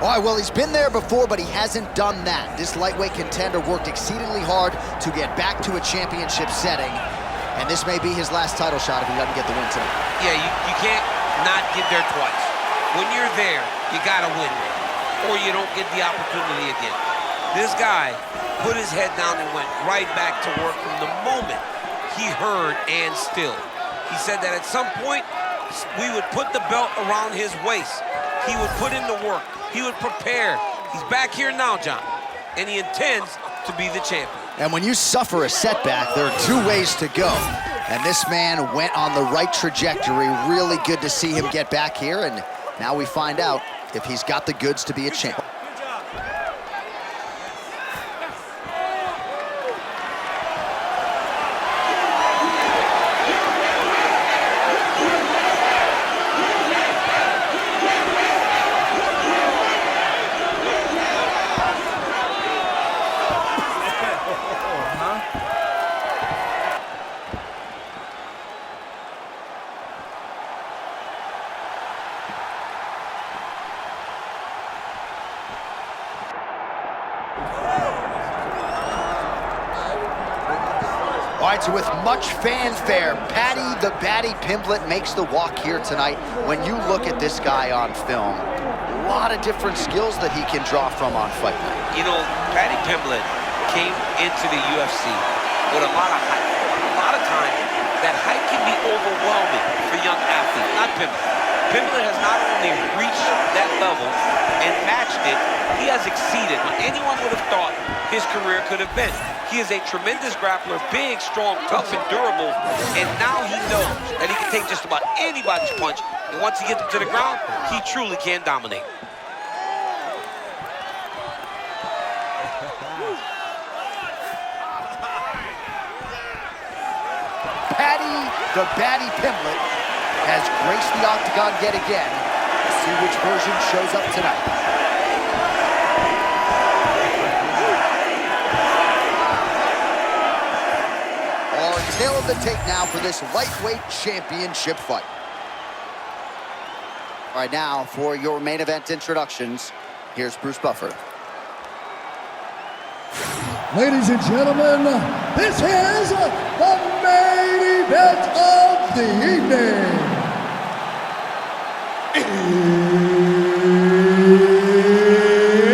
All right, well, he's been there before, but he hasn't done that. This lightweight contender worked exceedingly hard to get back to a championship setting, and this may be his last title shot if he doesn't get the win tonight. Yeah, you can't not get there twice. When you're there, you gotta win, or you don't get the opportunity again. This guy put his head down and went right back to work from the moment he heard and still. He said that at some point, we would put the belt around his waist. He would put in the work. He would prepare. He's back here now, John, and he intends to be the champion. And when you suffer a setback, there are two ways to go. And this man went on the right trajectory. Really good to see him get back here, and now we find out if he's got the goods to be a champ. All right, so with much fanfare, Paddy the Paddy Pimblett makes the walk here tonight. When you look at this guy on film, a lot of different skills that he can draw from on fight night. You know, Paddy Pimblett came into the UFC with a lot of hype. A lot of times, that hype can be overwhelming for young athletes, not Pimblett. Pimblett has not only reached that level and matched it, he has exceeded what anyone would have thought his career could have been. He is a tremendous grappler, big, strong, tough, and durable, and now he knows that he can take just about anybody's punch, and once he gets him to the ground, he truly can dominate. Paddy the Paddy Pimblett has graced the octagon yet again. Let's see which version shows up tonight. Tail of the tape now for this lightweight championship fight. All right, now for your main event introductions, here's Bruce Buffer. Ladies and gentlemen, this is the main event of the evening.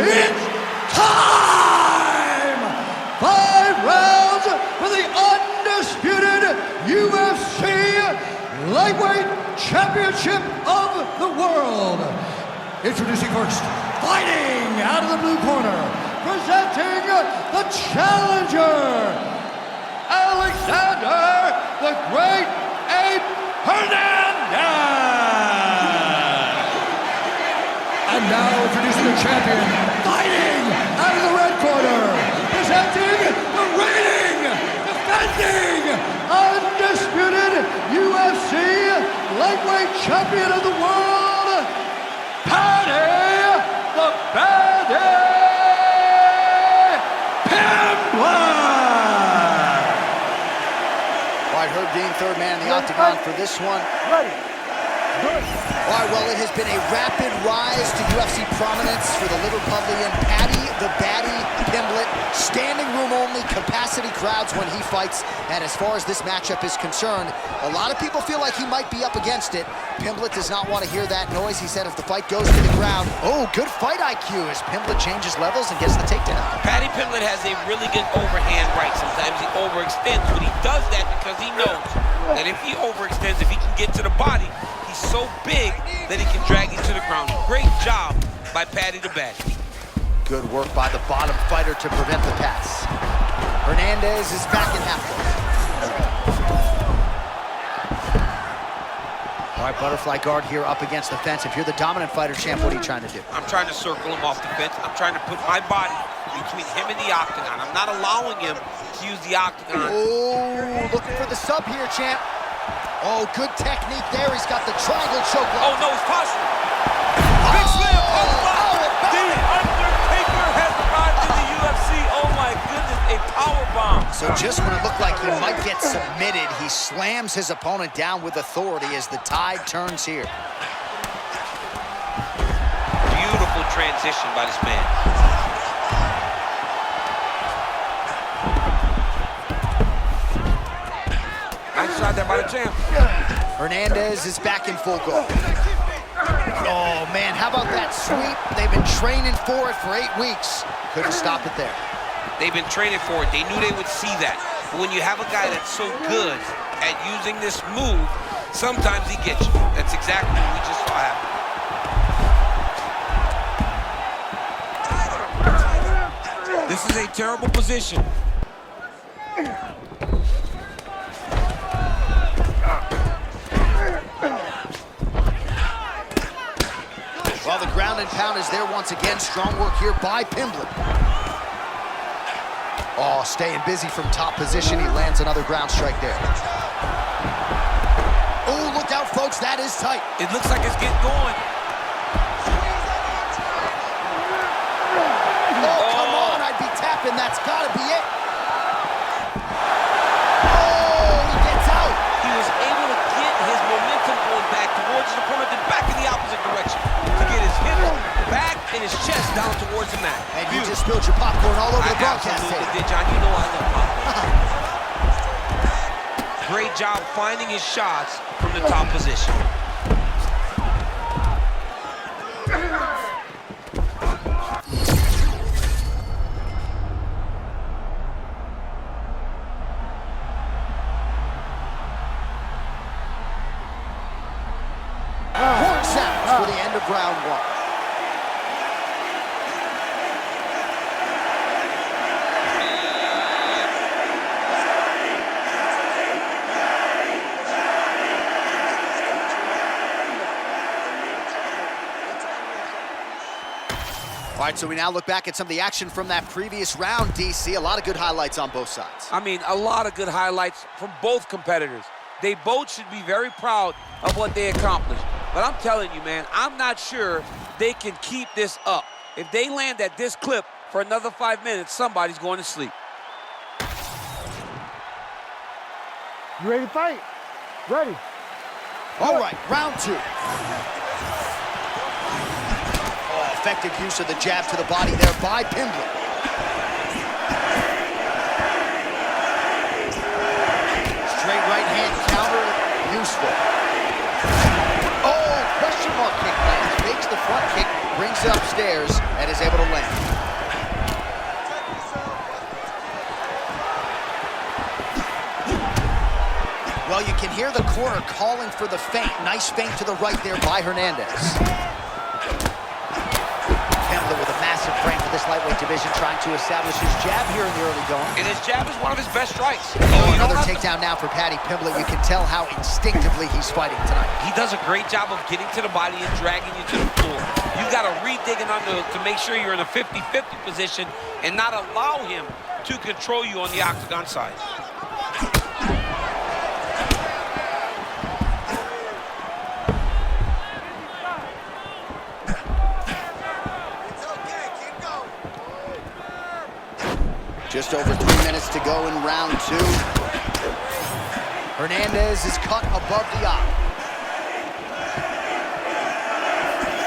It's time! 5 rounds for the undisputed UFC Lightweight Championship of the World. Introducing first, fighting out of the blue corner, presenting the challenger, Alexander the Great Ape Hernandez. And now introducing the champion, fighting out of the red corner, presenting the reigning, defending, undisputed UFC Lightweight Champion of the World, Paddy the Paddy Pimblett. All right, Herb Dean, third man in the octagon for this one. Ready. Good. All right, well, it has been a rapid rise to UFC prominence for the Liverpudlian Paddy the Paddy Pimblett. Standing room only, capacity crowds when he fights. And as far as this matchup is concerned, a lot of people feel like he might be up against it. Pimblett does not want to hear that noise. He said if the fight goes to the ground, oh, good fight IQ as Pimblett changes levels and gets the takedown. Paddy Pimblett has a really good overhand right. Sometimes he overextends, but he does that because he knows that if he overextends, if he can get to the body, he's so big that he can drag you to the ground. Great job by Paddy the Paddy. Good work by the bottom fighter to prevent the pass. Hernandez is back in half guard. All right, butterfly guard here up against the fence. If you're the dominant fighter, champ, what are you trying to do? I'm trying to circle him off the fence. I'm trying to put my body between him and the octagon. I'm not allowing him to use the octagon. Oh, looking for the sub here, champ. Oh, good technique there. He's got the triangle choke. Oh, no, he's posturing. Big slam. The Undertaker has arrived in the UFC. Oh, my goodness, a powerbomb. So just when it looked like he might get submitted, he slams his opponent down with authority as the tide turns here. Beautiful transition by this man. Nice shot there by the champ. Hernandez is back in full go. Oh, man, how about that sweep? They've been training for it for 8 weeks. Couldn't stop it there. They've been training for it. They knew they would see that. But when you have a guy that's so good at using this move, sometimes he gets you. That's exactly what we just saw happen. This is a terrible position. Well, the ground and pound is there once again. Strong work here by Pimblett. Oh, staying busy from top position. He lands another ground strike there. Oh, look out, folks. That is tight. It looks like it's getting going. Oh, come on. I'd be tapping. That's got to be it. Oh, he gets out. He was able to get his momentum going back towards his opponent, then back in the opposite direction to get his hips back and his chest down towards the mat. And you just spilled your popcorn all over the broadcast absolutely tape. did, John. You know I love popcorn. Great job finding his shots from the top position. Horn sounds for the end of round 1. All right, so we now look back at some of the action from that previous round, DC. A lot of good highlights on both sides. I mean, a lot of good highlights from both competitors. They both should be very proud of what they accomplished. But I'm telling you, man, I'm not sure they can keep this up. If they land at this clip for another 5 minutes, somebody's going to sleep. You ready to fight? Ready. All right, round 2. Oh, effective use of the jab to the body there by Pimblett. Straight right hand counter, useful. Oh, question mark kick lands. Fakes the front kick, brings it upstairs, and is able to land. Well, you can hear the corner calling for the feint. Nice feint to the right there by Hernandez. Pimblett with a massive frame for this lightweight division, trying to establish his jab here in the early going. And his jab is one of his best strikes. Oh, another takedown now for Paddy Pimblett. You can tell how instinctively he's fighting tonight. He does a great job of getting to the body and dragging you to the floor. You got to re-digging under to make sure you're in a 50-50 position and not allow him to control you on the octagon side. Just over 3 minutes to go in round 2. Hernandez is cut above the eye.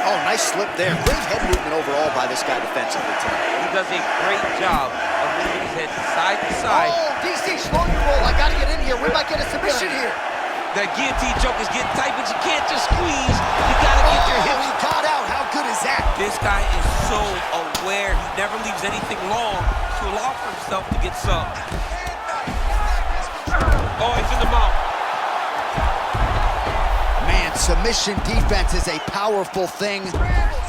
Oh, nice slip there. Great head movement overall by this guy defensively tonight. He does a great job of moving his head side to side. Oh, DC, slow your roll. I got to get in here. We might get a submission here. That guillotine choke is getting tight, but you can't just squeeze. You got to get your hips. He got out. How good is that? This guy is so aware. He never leaves anything long to allow for himself to get subbed. Oh, he's in the mouth. Man, submission defense is a powerful thing.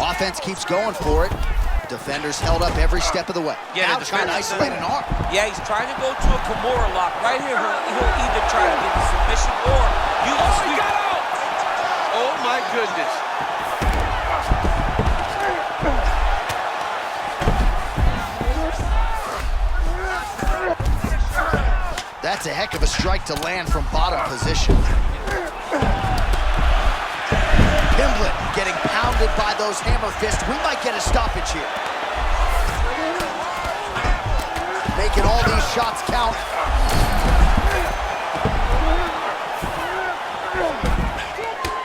Offense keeps going for it. Defenders held up every step of the way. Yeah, now trying to isolate an arm. Yeah, he's trying to go to a Kimura lock. Right here, he'll either try to get the submission or use the sweep. He got out! Oh, my goodness. That's a heck of a strike to land from bottom position. Pimblett getting pounded by those hammer fists. We might get a stoppage here. Making all these shots count.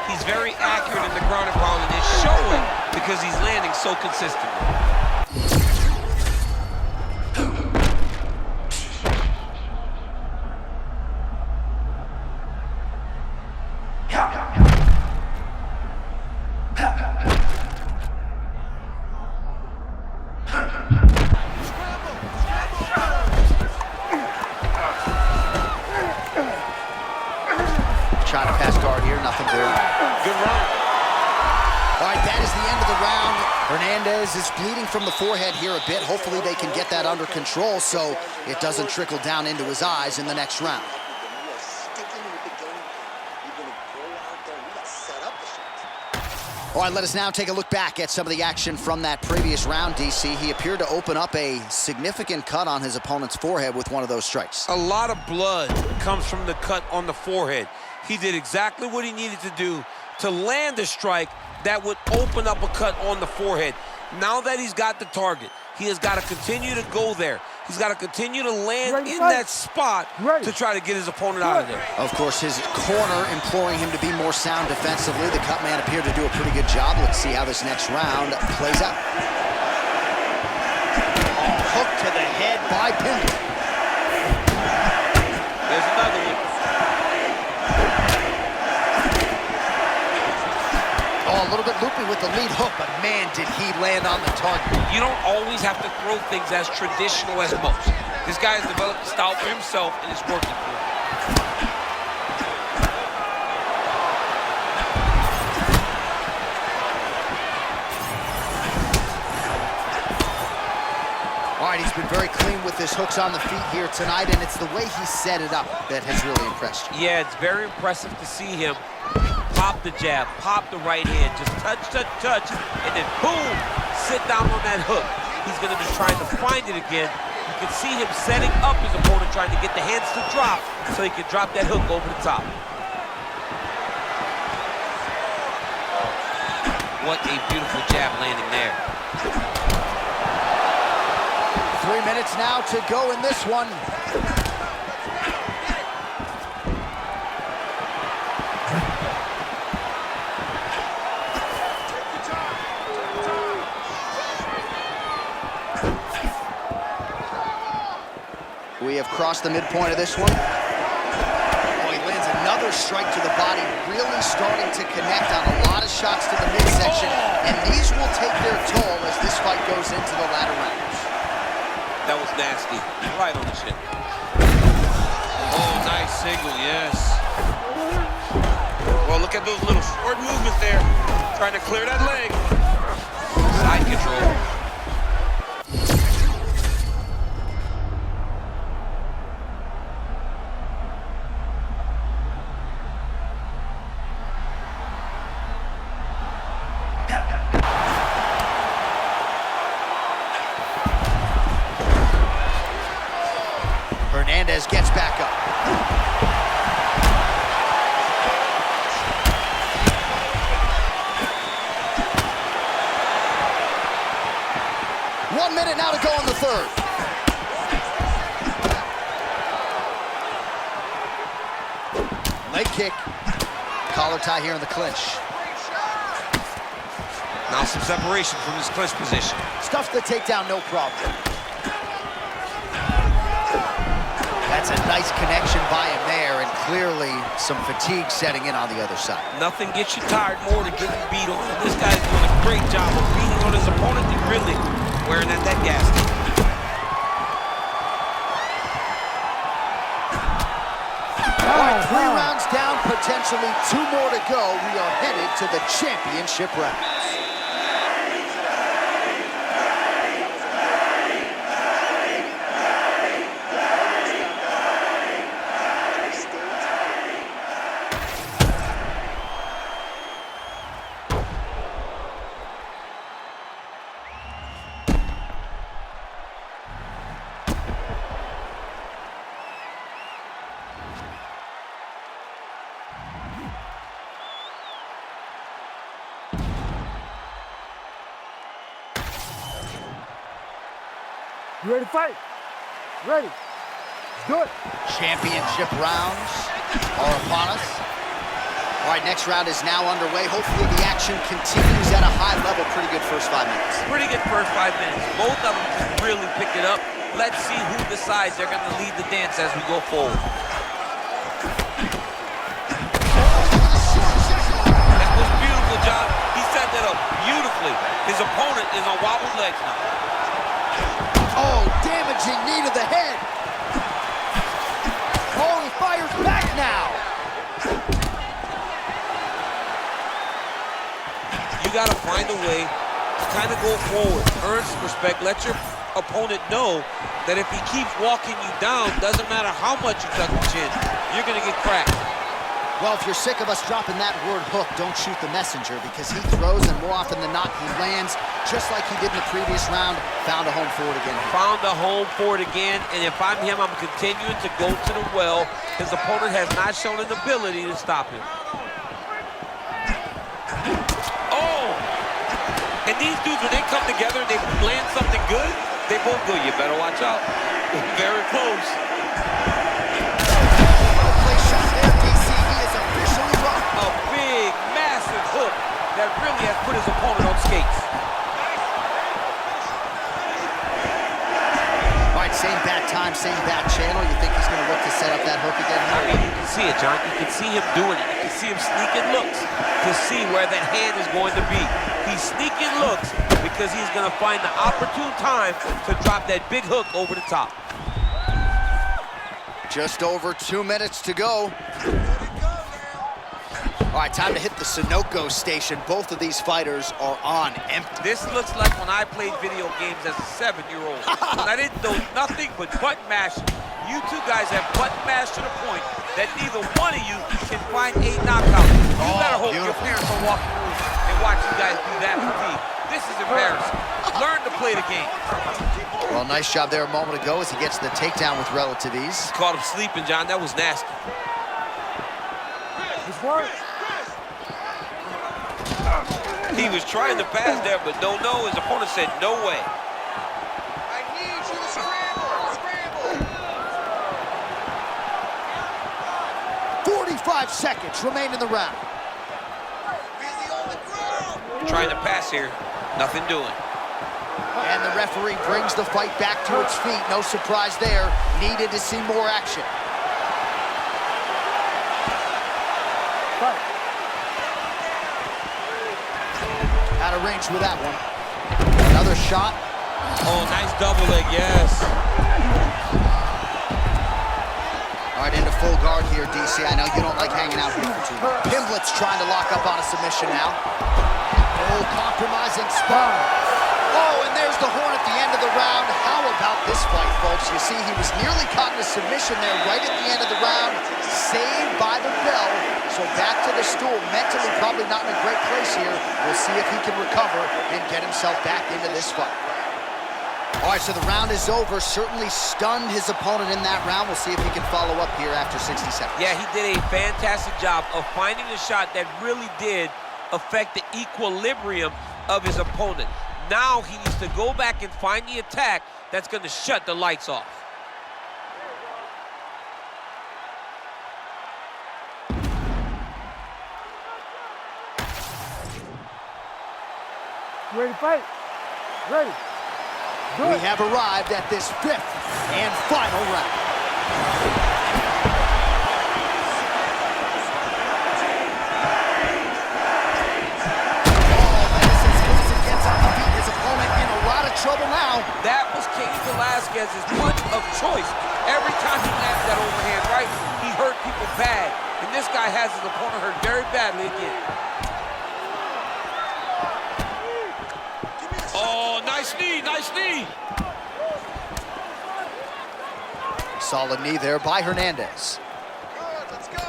He's very accurate in the ground and pound, and it's showing because he's landing so consistently. Trying to pass guard here, nothing there. Good run. All right, that is the end of the round. Hernandez is bleeding from the forehead here a bit. Hopefully they can get that under control so it doesn't trickle down into his eyes in the next round. All right, let us now take a look back at some of the action from that previous round, DC. He appeared to open up a significant cut on his opponent's forehead with one of those strikes. A lot of blood comes from the cut on the forehead. He did exactly what he needed to do to land a strike that would open up a cut on the forehead. Now that he's got the target, he has got to continue to go there. He's got to continue to land in that spot to try to get his opponent out of there. Of course, his corner imploring him to be more sound defensively. The cut man appeared to do a pretty good job. Let's see how this next round plays out. Oh, hook to the head by Pimblett. There's another one. Oh, a little bit loopy with the lead hook, but man, did he land on the target. You don't always have to throw things as traditional as most. This guy has developed a style for himself, and it's working for him. All right, he's been very clean with his hooks on the feet here tonight, and it's the way he set it up that has really impressed you. Yeah, it's very impressive to see him pop the jab, pop the right hand, just touch, touch, touch, and then boom, sit down on that hook. He's gonna be trying to find it again. You can see him setting up his opponent, trying to get the hands to drop so he can drop that hook over the top. What a beautiful jab landing there. 3 minutes now to go in this one. We have crossed the midpoint of this one. Oh, he lands another strike to the body, really starting to connect on a lot of shots to the midsection, and these will take their toll as this fight goes into the latter rounds. That was nasty, right on the chin. Oh, nice single, yes. Well, look at those little forward movements there, trying to clear that leg. Side control. Hernandez gets back up. One minute now to go in the third. Leg kick. Collar tie here in the clinch. Now some separation from his clinch position. Stuffs the takedown, no problem. That's a nice connection by him there, and clearly some fatigue setting in on the other side. Nothing gets you tired more than getting beat on. This guy's doing a great job of beating on his opponent and really wearing at that gas tank. All right, 3 rounds down, potentially 2 more to go. We are headed to the championship rounds. You ready to fight? Ready. Let's do it. Championship rounds are upon us. All right, next round is now underway. Hopefully the action continues at a high level. Pretty good first 5 minutes. Pretty good first 5 minutes. Both of them can really pick it up. Let's see who decides they're going to lead the dance as we go forward. That was beautiful, John. He set that up beautifully. His opponent is on wobbled legs now. Oh, damaging knee to the head. Oh, he fires back now. You got to find a way to kind of go forward, earn some respect, let your opponent know that if he keeps walking you down, doesn't matter how much you tuck the chin, you're going to get cracked. Well, if you're sick of us dropping that word hook, don't shoot the messenger, because he throws, and more often than not, he lands, just like he did in the previous round. Found a home for it again. Found a home for it again, and if I'm him, I'm continuing to go to the well. His opponent has not shown an ability to stop him. And these dudes, when they come together and they land something good, they both go, you better watch out. Very close. Play shot there, DC. He is officially run. A big, massive hook that really has put his opponent on skates. All right, same bat time, same bat channel. You think he's going to look to set up that hook again? I mean, you can see it, John. You can see him doing it. You can see him sneaking looks to see where that hand is going to be. He's sneaking looks because he's going to find the opportune time to drop that big hook over the top. Just over 2 minutes to go. All right, time to hit the Sunoco station. Both of these fighters are on empty. This looks like when I played video games as a 7-year-old. When I didn't know nothing but button mashing. You two guys have button mashed to the point that neither one of you can find a knockout. You better hope your parents don't walk through and watch you guys do that for me. This is embarrassing. Learn to play the game. Well, nice job there a moment ago as he gets the takedown with relative ease. Caught him sleeping, John. That was nasty. It's work. He was trying to pass there, but no. His opponent said no way. I need you to scramble. 45 seconds remain in the round. Busy on the ground. Trying to pass here. Nothing doing. And the referee brings the fight back to its feet. No surprise there. Needed to see more action. Fight. Out of range with that one. Another shot. Oh, nice double leg, yes. All right, into full guard here, DC. I know you don't like hanging out here for too long. Pimblett's trying to lock up on a submission now. Oh, compromising spot. Oh, and there's the horn at the end of the round. How about this fight, folks? You see, he was nearly caught in a submission there right at the end of the round. Saved by the bell. So back to the stool. Mentally probably not in a great place here. We'll see if he can recover and get himself back into this fight. All right, so the round is over. Certainly stunned his opponent in that round. We'll see if he can follow up here after 60 seconds. Yeah, he did a fantastic job of finding the shot that really did affect the equilibrium of his opponent. Now he needs to go back and find the attack that's going to shut the lights off. You ready to fight? Ready. We have arrived at this 5th and final round. Trouble now. That was Cain Velasquez's punch of choice. Every time he landed that overhand right, he hurt people bad. And this guy has his opponent hurt very badly again. Oh, nice knee, nice knee. Solid knee there by Hernandez.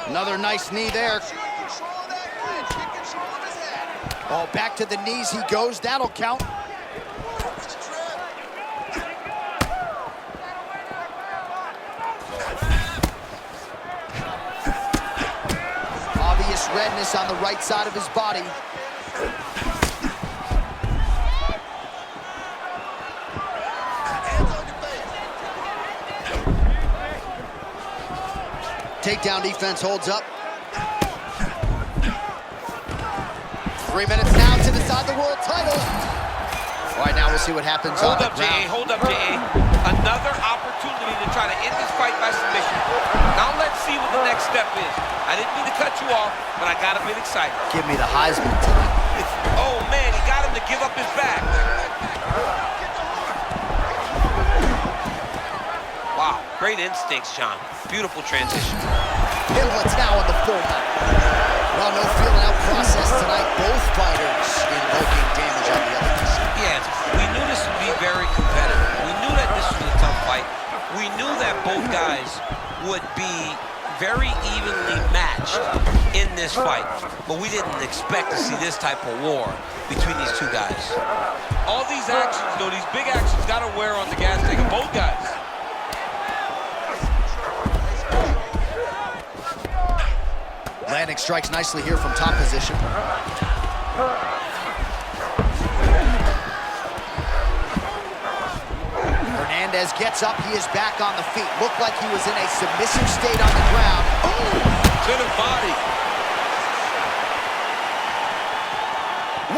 Another nice knee there. Oh, back to the knees he goes. That'll count. Obvious redness on the right side of his body. Takedown defense holds up. 3 minutes now to decide the world title. All right, now we'll see what happens on the ground. Hold up, J.A. Another opportunity to try to end this fight by submission. Now let's see what the next step is. I didn't mean to cut you off, but I got a bit excited. Give me the Heisman tonight. Oh, man, he got him to give up his back. Wow, great instincts, John. Beautiful transition. Pimblett's now on the full mount. Well, no feeling out process tonight. Both fighters invoking damage on the other. Yes, we knew this would be very competitive. We knew that this was a tough fight. We knew that both guys would be very evenly matched in this fight. But we didn't expect to see this type of war between these two guys. All these actions, though, these big actions, got to wear on the gas tank of both guys. Landing strikes nicely here from top position. Hernandez gets up. He is back on the feet. Looked like he was in a submissive state on the ground. Oh! To the body.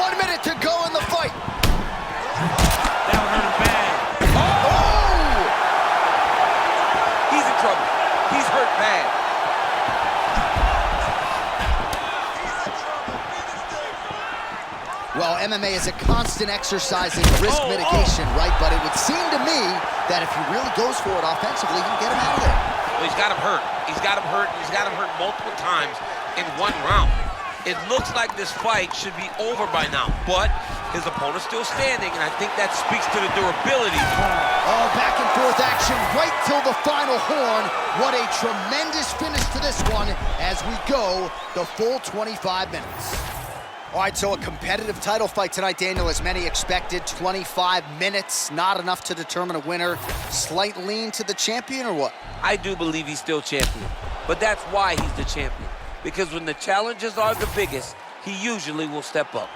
1 minute to go in the fight. That hurt bad. Oh! He's in trouble. He's hurt bad. Well, MMA is a constant exercise in risk mitigation, right? But it would seem to me that if he really goes for it offensively, he can get him out of there. Well, he's got him hurt. He's got him hurt. He's got him hurt multiple times in one round. It looks like this fight should be over by now, but his opponent's still standing, and I think that speaks to the durability. Oh, back and forth action right till the final horn. What a tremendous finish to this one as we go the full 25 minutes. All right, so a competitive title fight tonight, Daniel, as many expected. 25 minutes, not enough to determine a winner. Slight lean to the champion, or what? I do believe he's still champion, but that's why he's the champion. Because when the challenges are the biggest, he usually will step up.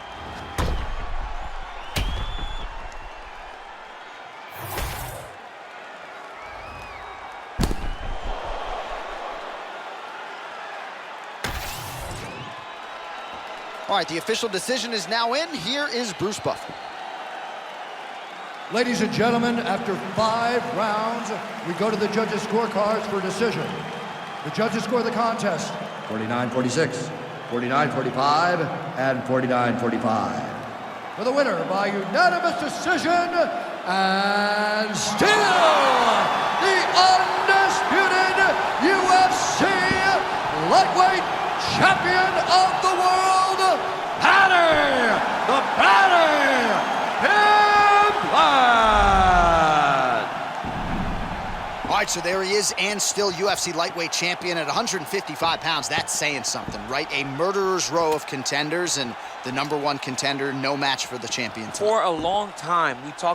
All right, the official decision is now in. Here is Bruce Buffer. Ladies and gentlemen, after 5 rounds, we go to the judges' scorecards for decision. The judges score the contest 49-46, 49-45, and 49-45. For the winner by unanimous decision, and still the undisputed UFC lightweight champion of the world, Paddy the Paddy Pimblett. All right, so there he is, and still UFC lightweight champion at 155 pounds. That's saying something, right? A murderer's row of contenders, and the #1 contender, no match for the champion tonight. For a long time, we talked